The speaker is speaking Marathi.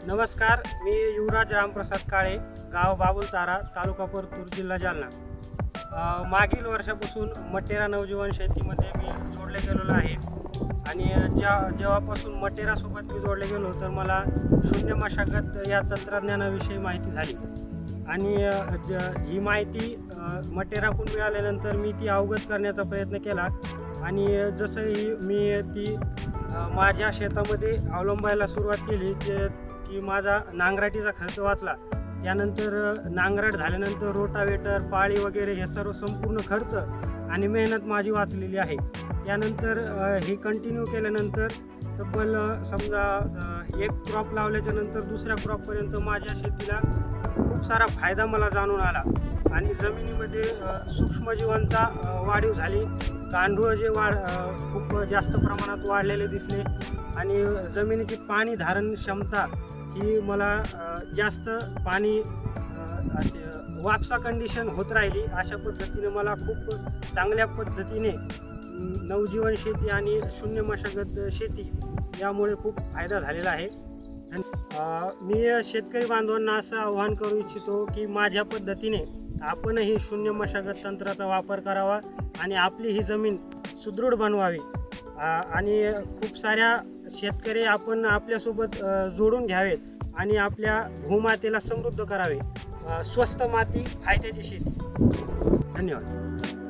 नमस्कार, मी युवराज रामप्रसाद काळे, गाव बाबुलतारा, तालुका परतूर, जिल्हा जालना. मागील वर्षापासून मटेरा नवजीवन शेतीमध्ये मी जोडले गेलेलो आहे आणि जेव्हापासून मटेरासोबत मी जोडले गेलो तर मला शून्य मशागत या तंत्रज्ञानाविषयी माहिती झाली आणि ही माहिती मटेराकडून मिळाल्यानंतर मी ती अवगत करण्याचा प्रयत्न केला आणि जसंही मी ती माझ्या शेतामध्ये अवलंबायला सुरुवात केली की माझा नांगराटीचा खर्च वाचला. त्यानंतर नांगरट झाल्यानंतर रोटावेटर, पाळी वगैरे हे सर्व संपूर्ण खर्च आणि मेहनत माझी वाचलेली आहे. त्यानंतर हे कंटिन्यू केल्यानंतर तब्बल समजा एक क्रॉप लावल्याच्या नंतर दुसऱ्या क्रॉपपर्यंत माझ्या शेतीला खूप सारा फायदा मला जाणून आला आणि जमिनीमध्ये सूक्ष्मजीवांचा वाढीव झाली. गांडूळ जे खूप जास्त प्रमाणात वाढलेले दिसले आणि जमिनीची पाणी धारण क्षमता ही मला जास्त पाणी वापसा कंडिशन होत राहिली. अशा पद्धतीने मला खूप चांगल्या पद्धतीने नवजीवन शेती आणि शून्य मशागत शेती यामुळे खूप फायदा झालेला आहे. मी शेतकरी बांधवांना असं आवाहन करू इच्छितो की माझ्या पद्धतीने आपणही शून्य मशागत तंत्राचा वापर करावा आणि आपली ही जमीन सुदृढ बनवावी आणि खूप साऱ्या शेतकरी आपण आपल्यासोबत जोडून घ्यावेत आणि आपल्या भूमातेला समृद्ध करावे. स्वस्त माती फायद्याची शेती. धन्यवाद.